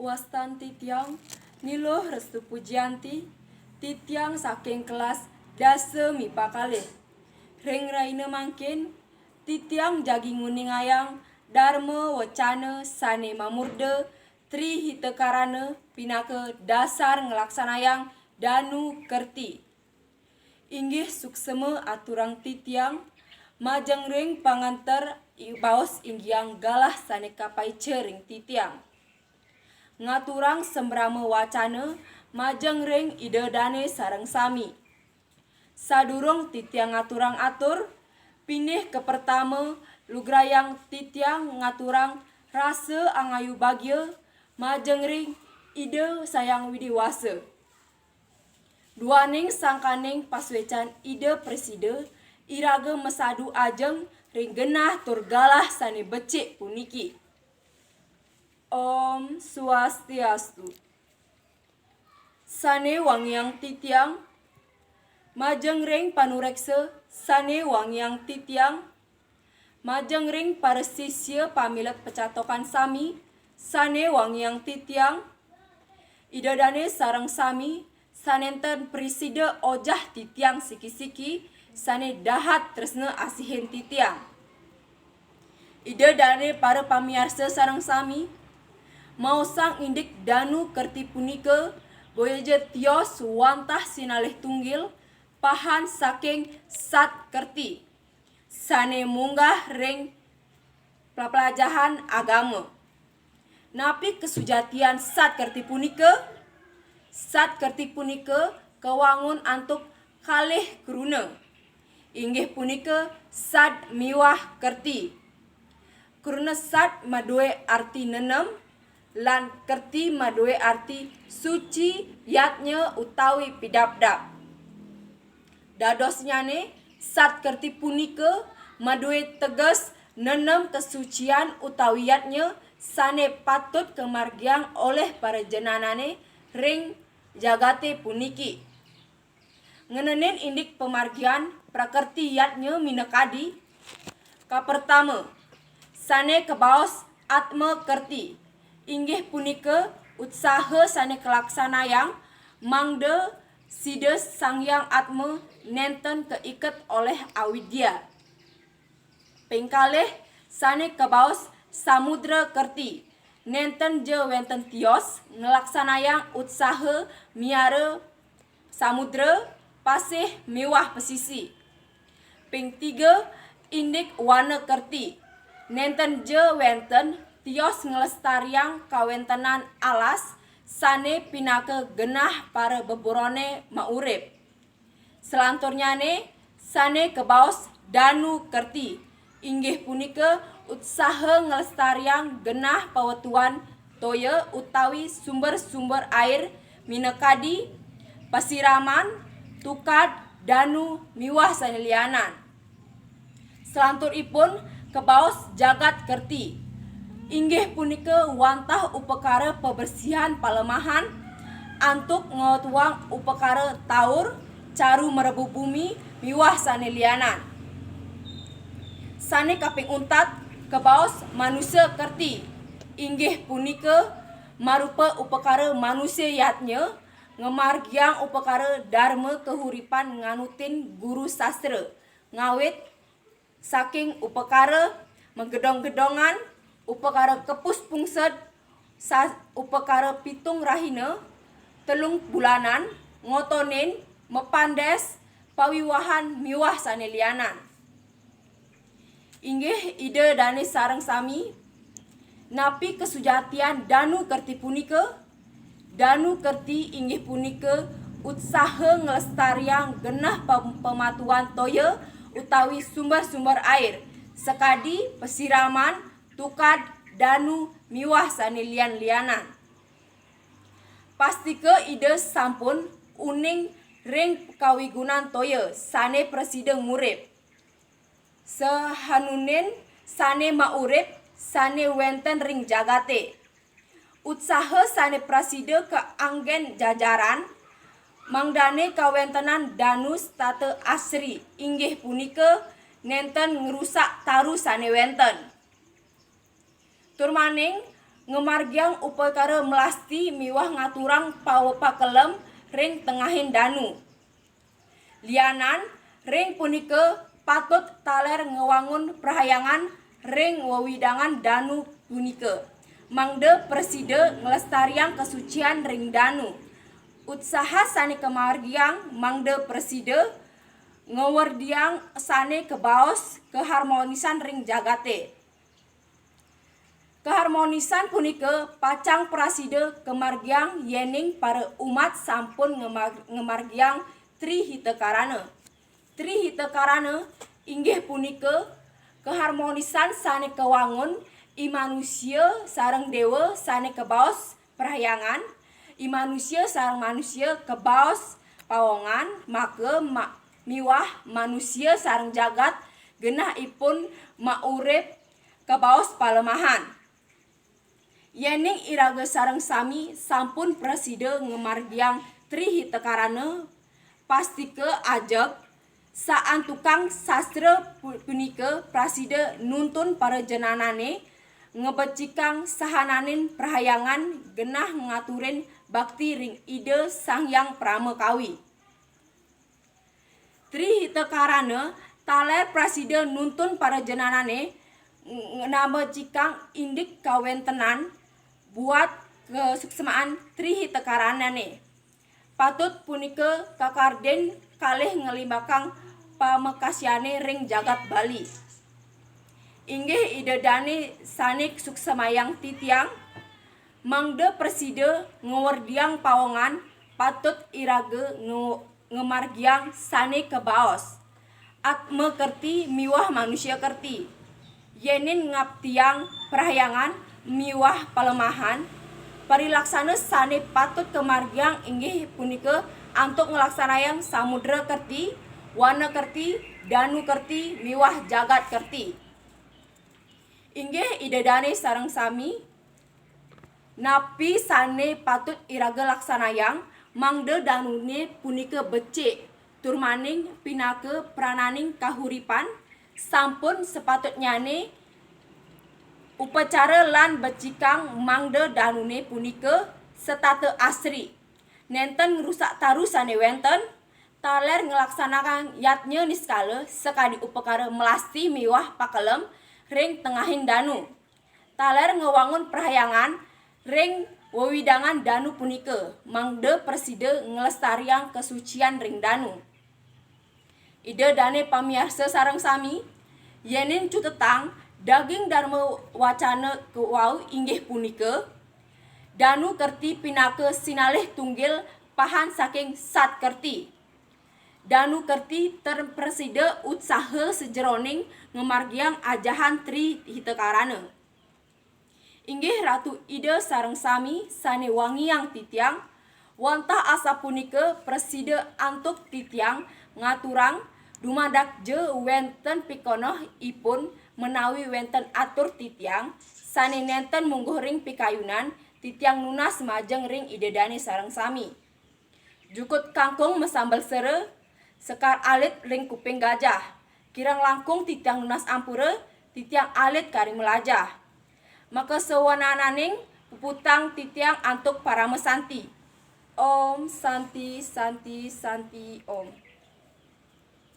Wastan titiang niloh restu pujianti titiang saking kelas dase mipa kalih ring raina mangkin titiang jagi nguning ayang dharma wacana sane mamurde tri hitekarana pinaka dasar ngelaksanayang danu kerti inggih suksema aturang titiang majeng ring panganter baos inggiang galah sane kapaice ring titiang ngaturang sembrama wacana majeng ring ide dane sareng sami. Sadurung titiang ngaturang atur, pinih ke pertama lugrayang titiang ngaturang rasa angayu bagya majeng ring ide sayang widiwasa. Duaning sangkaning paswecan ide preside iraga mesadu ajeng ring genah tur galah sane becik puniki. Om Swastiastu. Sane wangyang titiang majeng ring panureksa sane wangyang titiang majeng ring para sisya pamilet pecatokan sami sane wangyang titiang idadane sareng sami sanenten presida ojah titiang siki-siki sane dahat tresna asihin titiang idadane para pamiarsa sareng sami mau sang indik danu kerti punika boyaja tios wantah sinalih tunggil pahan saking sat kerti sane munggah ring pelajahan agama napi kesujatian sat kerti punika kewangun antuk kalih keruna inggih punika sat miwah kerti keruna sat madoe arti nenem lan kerti madoe arti suci yatnya utawi pidapdap. Dadosnyane sat kerti punika madoe teges nenem kesucian utawi yatnya sane patut kemargiang oleh para jenanane ring jagate puniki. Ngenenin indik pemargian prakerti yatnya minekadi. Kapertama sane kebaos atma kerti inggih punika utsaha sane kelaksanayang mangde sida sangyang atma nenten keiket oleh awidya. Pengkalih sane kebaos samudra kerti nenten je wenten tios ngelaksanayang utsaha miara samudra pasih mewah pesisi. Ping tiga indik wana kerti nenten je wenten tios ngelestariang kawentenan alas sane pinaka genah para beburone maurip. Selanturnyane sane kebaos danu kerti inggih punika utsaha ngelestariang genah pawetuan toya utawi sumber-sumber air minekadi pasiraman tukad danu miwah sane lianan. Selanturipun kebaos jagat kerti inggih punika wantah upekara pebersihan palemahan antuk ngotuang upekara taur caru merebu bumi miwah sane lianan. Sane kaping untat kebaos manusia kerti inggih punika marupa upekara manusia yatnya ngemargiang upekara dharma kehuripan nganutin guru sastra ngawit saking upekara menggedong-gedongan upekara kepus pungsed upekara pitung rahina telung bulanan ngotonin mepandes pawiwahan miwah sane lianan. Inggih ide dane sareng sami napi kesujatian danu kerti punika danu kerti inggih punika utsaha ngelestariang genah pematuan toya utawi sumber-sumber air sekadi pesiraman tukad danu miwah sane lian-lianan. Pastike ide sampun uning ring kawigunan toya sane presiden murip. Sehanunin sane maurip sane wenten ring jagate. Utsaha sane preside ke anggen jajaran mangdane kawentenan danus tate asri inggih punika nenten ngerusak taru sane wenten. Turmaning Ngemargiang upakara melasti miwah ngaturang pakelem ring tengahin danu. Lianan ring punike patut taler ngewangun perhayangan ring wewidangan danu punike. Mangde preside ngelestariang kesucian ring danu. Utsaha sane kemargiang mangde preside ngewerdiang sane kebaos keharmonisan ring jagate. Keharmonisan punike pacang praside kemargiang yening para umat sampun ngemargiang trihitekarana. Trihitekarana inggih punike keharmonisan sane kewangun i manusia sareng dewa sane kebaos perhayangan, i manusia sareng manusia kebaos pawongan, maka miwah manusia sareng jagat genah ipun maurip kebaos palemahan. Yening iraga sareng sami sampun preside ngemargiang trihitekarana pastike ajeg saan tukang sastra punike preside nuntun para jenanane ngebecikang sahananin perhayangan genah ngaturin bakti ring ide Sanghyang Pramekawi. Trihitekarana taler preside nuntun para jenanane nabecikang indik kawentenan buat kesuksemaan trihitekaranane. Patut punike kakarden kalih ngelimbakang pamekasyane ring jagat Bali. Inggih idedane sane suksemayang titiang mangde preside ngewerdiang pawongan patut irage ngemargiang sane kebaos. Atme kerti miwah manusia kerti. Yenin ngaptiang perhayangan miwah palemahan parilaksana sane patut kemargiang inggih punike antuk ngelaksanayang samudra kerti, wana kerti, danu kerti, miwah jagat kerti. Inggih idedane sareng sami napi sane patut iraga laksanayang mangde danune punike becik turmaning pinake prananing kahuripan sampun sepatutnyane upacara lan becikang mangde danune punike setate asri. Nenten ngrusak taru sane wenten taler ngelaksanakan yatnya niskala sekadi upakara melasti miwah pakelem ring tengahin danu. Taler ngewangun perhayangan ring wewidangan danu punike mangde preside ngelestariang kesucian ring danu. Ide dane pamiarsa sareng sami yenin cutetang daging dharma wacana kewau inggih punike danu kerti pinake sinalih tunggil pahan saking sat kerti. Danu kerti terpreside utsaha sejeroning ngemargiang ajahan trihitekarana. Inggih Ratu Ida sareng sami sane wangiang titiang wantah asa punike preside antuk titiang ngaturang dumadak je wenten pikonoh ipun menawi wenten atur titiang sane nenten mungguh ring pikayunan titiang nunas majeng ring idedane sareng sami. Jukut kangkung mesambal sere sekar alit ring kuping gajah. Kirang langkung titiang nunas ampura titiang alit kari melajah. Maka sewanananing puputang titiang antuk para mesanti. Om Santi Santi Santi Om.